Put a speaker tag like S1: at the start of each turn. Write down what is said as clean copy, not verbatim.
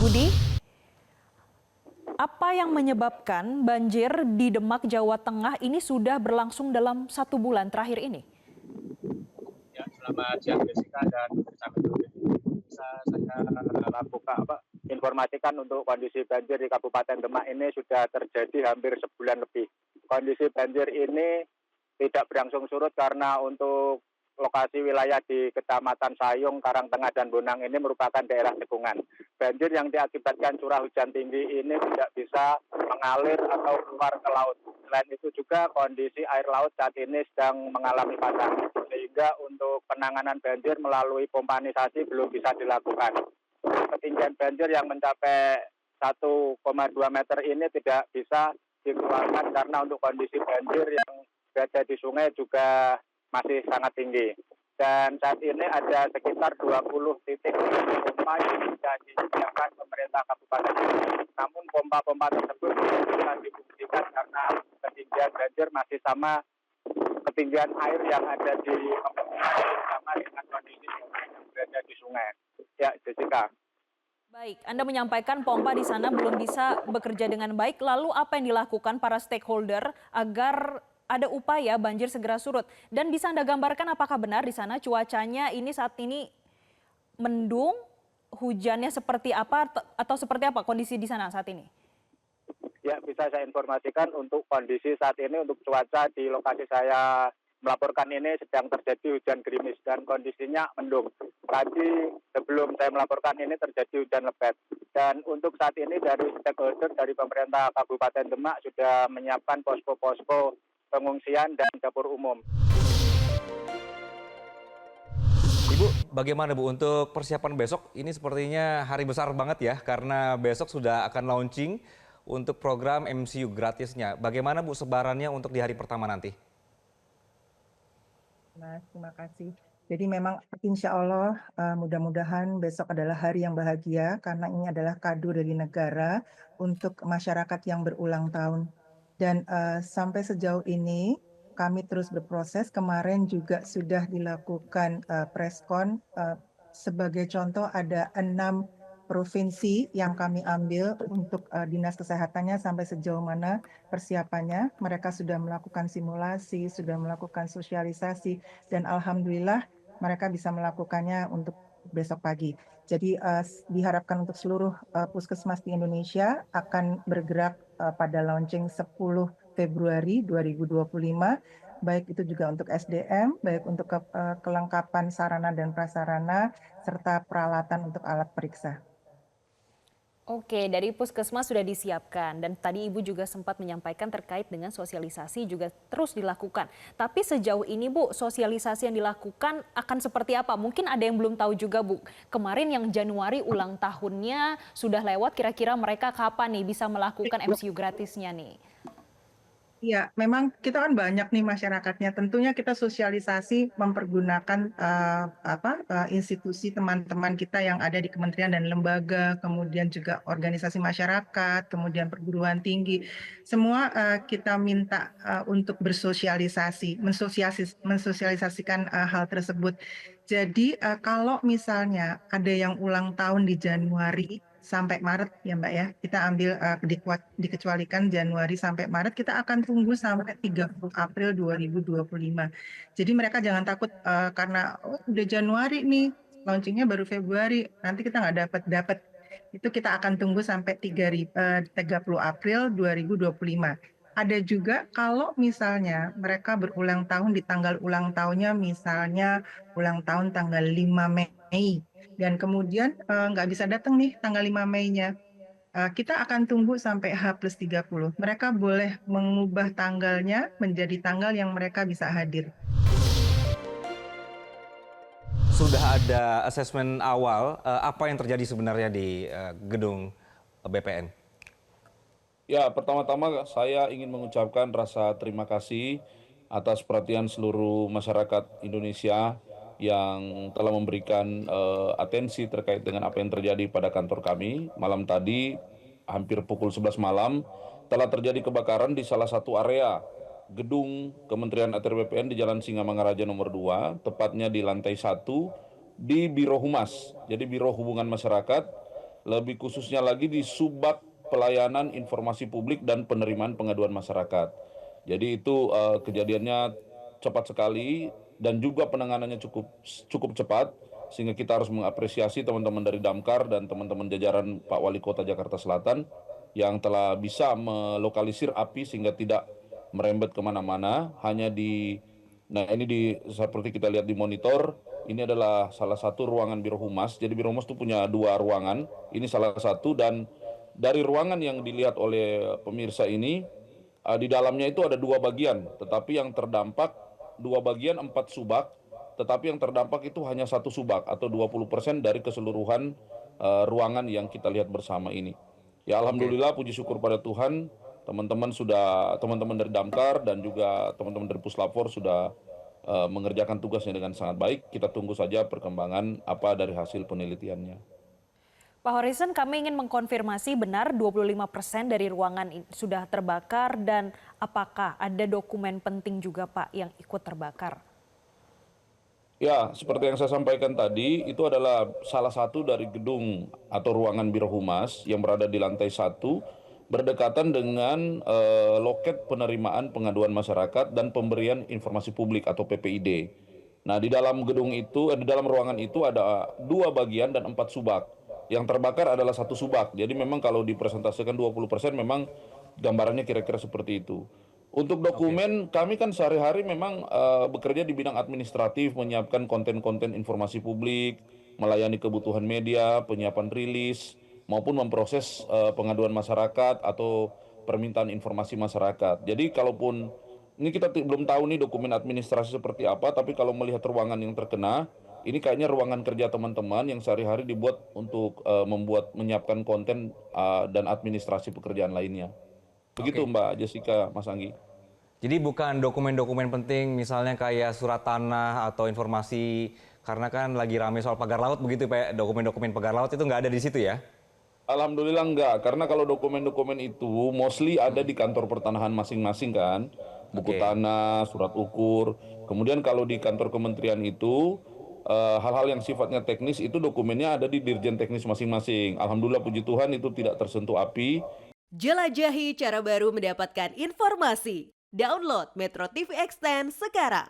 S1: Budi, apa yang menyebabkan banjir di Demak, Jawa Tengah ini sudah berlangsung dalam 1 bulan terakhir ini?
S2: Ya, selamat siang Jessica dan bersama bisa saya informasikan untuk kondisi banjir di Kabupaten Demak ini sudah terjadi hampir sebulan lebih. Kondisi banjir ini tidak berangsung surut karena untuk lokasi wilayah di Kecamatan Sayung, Karangtengah, dan Bonang ini merupakan daerah cekungan. Banjir yang diakibatkan curah hujan tinggi ini tidak bisa mengalir atau keluar ke laut. Selain itu juga kondisi air laut saat ini sedang mengalami pasang, sehingga untuk penanganan banjir melalui pompanisasi belum bisa dilakukan. Ketinggian banjir yang mencapai 1,2 meter ini tidak bisa dikeluarkan karena untuk kondisi banjir yang berada di sungai juga masih sangat tinggi. Dan saat ini ada sekitar 20 titik pompa yang sudah disiapkan pemerintah kabupaten. Namun pompa-pompa tersebut tidak bisa difungsikan karena ketinggian banjir masih sama ketinggian air yang ada di pemukiman, sama dengan kondisi yang berada di sungai. Ya, Jessica.
S1: Baik, Anda menyampaikan pompa di sana belum bisa bekerja dengan baik. Lalu apa yang dilakukan para stakeholder agar ada upaya banjir segera surut? Dan bisa Anda gambarkan apakah benar di sana cuacanya ini saat ini mendung, hujannya seperti apa atau seperti apa kondisi di sana saat ini?
S2: Ya, bisa saya informasikan untuk kondisi saat ini untuk cuaca di lokasi saya melaporkan ini sedang terjadi hujan gerimis dan kondisinya mendung. Tadi sebelum saya melaporkan ini terjadi hujan lebat. Dan untuk saat ini dari stakeholder dari pemerintah Kabupaten Demak sudah menyiapkan posko-posko pengungsian dan dapur umum.
S3: Ibu, bagaimana Bu untuk persiapan besok? Ini sepertinya hari besar banget ya, karena besok sudah akan launching untuk program MCU gratisnya. Bagaimana Bu sebarannya untuk di hari pertama nanti?
S4: Mas, terima kasih. Jadi memang insya Allah mudah-mudahan besok adalah hari yang bahagia karena ini adalah kado dari negara untuk masyarakat yang berulang tahun. Dan sampai sejauh ini kami terus berproses. Kemarin juga sudah dilakukan preskon. Sebagai contoh ada 6 provinsi yang kami ambil untuk dinas kesehatannya sampai sejauh mana persiapannya. Mereka sudah melakukan simulasi, sudah melakukan sosialisasi, dan alhamdulillah mereka bisa melakukannya untuk besok pagi. Jadi diharapkan untuk seluruh puskesmas di Indonesia akan bergerak pada launching 10 Februari 2025, baik itu juga untuk SDM, baik untuk kelengkapan sarana dan prasarana, serta peralatan untuk alat periksa.
S1: Oke, dari puskesmas sudah disiapkan dan tadi Ibu juga sempat menyampaikan terkait dengan sosialisasi juga terus dilakukan. Tapi sejauh ini Bu, sosialisasi yang dilakukan akan seperti apa? Mungkin ada yang belum tahu juga Bu. Kemarin yang Januari ulang tahunnya sudah lewat, kira-kira mereka kapan nih bisa melakukan MCU gratisnya nih?
S4: Iya, memang kita kan banyak nih masyarakatnya. Tentunya kita sosialisasi mempergunakan institusi teman-teman kita yang ada di kementerian dan lembaga, kemudian juga organisasi masyarakat, kemudian perguruan tinggi. Semua kita minta untuk bersosialisasi, mensosialisasikan hal tersebut. Jadi kalau misalnya ada yang ulang tahun di Januari sampai Maret ya Mbak ya, kita ambil dikecualikan Januari sampai Maret, kita akan tunggu sampai 30 April 2025. Jadi mereka jangan takut karena udah Januari nih, launchingnya baru Februari, nanti kita nggak dapat. Itu kita akan tunggu sampai 30 April 2025. Ada juga kalau misalnya mereka berulang tahun di tanggal ulang tahunnya, misalnya ulang tahun tanggal 5 Mei, dan kemudian nggak bisa datang nih tanggal 5 Mei-nya. Kita akan tunggu sampai H+30. Mereka boleh mengubah tanggalnya menjadi tanggal yang mereka bisa hadir.
S3: Sudah ada asesmen awal, apa yang terjadi sebenarnya di gedung BPN?
S5: Ya, pertama-tama saya ingin mengucapkan rasa terima kasih atas perhatian seluruh masyarakat Indonesia yang telah memberikan atensi terkait dengan apa yang terjadi pada kantor kami. Malam tadi, hampir pukul 11 malam, telah terjadi kebakaran di salah satu area gedung Kementerian ATR BPN di Jalan Singamangaraja nomor 2, tepatnya di lantai 1, di Biro Humas. Jadi Biro Hubungan Masyarakat lebih khususnya lagi di Subbak Pelayanan Informasi Publik dan Penerimaan Pengaduan Masyarakat. Jadi itu kejadiannya cepat sekali dan juga penanganannya cukup cepat, sehingga kita harus mengapresiasi teman-teman dari Damkar dan teman-teman jajaran Pak Wali Kota Jakarta Selatan yang telah bisa melokalisir api sehingga tidak merembet kemana-mana. Nah ini seperti kita lihat di monitor, ini adalah salah satu ruangan Biro Humas. Jadi Biro Humas itu punya 2 ruangan, ini salah satu, dan dari ruangan yang dilihat oleh pemirsa ini, di dalamnya itu ada 2 bagian, tetapi yang terdampak 2 bagian 4 subak, tetapi yang terdampak itu hanya 1 subak atau 20% dari keseluruhan ruangan yang kita lihat bersama ini. Ya alhamdulillah, puji syukur pada Tuhan, teman-teman dari Damkar dan juga teman-teman dari Puslapfor sudah mengerjakan tugasnya dengan sangat baik. Kita tunggu saja perkembangan apa dari hasil penelitiannya.
S1: Pak Horison, kami ingin mengkonfirmasi benar 25% dari ruangan sudah terbakar dan apakah ada dokumen penting juga Pak yang ikut terbakar?
S5: Ya, seperti yang saya sampaikan tadi, itu adalah salah satu dari gedung atau ruangan Biro Humas yang berada di lantai 1, berdekatan dengan loket penerimaan pengaduan masyarakat dan pemberian informasi publik atau PPID. Nah, di dalam gedung itu, di dalam ruangan itu ada 2 bagian dan 4 subak. Yang terbakar adalah 1 subak. Jadi memang kalau dipresentasikan 20% memang gambarannya kira-kira seperti itu. Untuk dokumen, kami kan sehari-hari memang bekerja di bidang administratif, menyiapkan konten-konten informasi publik, melayani kebutuhan media, penyiapan rilis, maupun memproses pengaduan masyarakat atau permintaan informasi masyarakat. Jadi kalaupun ini kita belum tahu nih dokumen administrasi seperti apa, tapi kalau melihat ruangan yang terkena, ini kayaknya ruangan kerja teman-teman yang sehari-hari dibuat untuk menyiapkan konten dan administrasi pekerjaan lainnya. Begitu Mbak Jessica, Mas Anggi.
S3: Jadi bukan dokumen-dokumen penting misalnya kayak surat tanah atau informasi, karena kan lagi rame soal pagar laut begitu Pak, dokumen-dokumen pagar laut itu nggak ada di situ ya?
S5: Alhamdulillah enggak, karena kalau dokumen-dokumen itu mostly ada di kantor pertanahan masing-masing kan, buku tanah, surat ukur. Kemudian kalau di kantor kementerian itu hal-hal yang sifatnya teknis itu dokumennya ada di dirjen teknis masing-masing. Alhamdulillah puji Tuhan itu tidak tersentuh api.
S6: Jelajahi cara baru mendapatkan informasi. Download Metro TV Extend sekarang.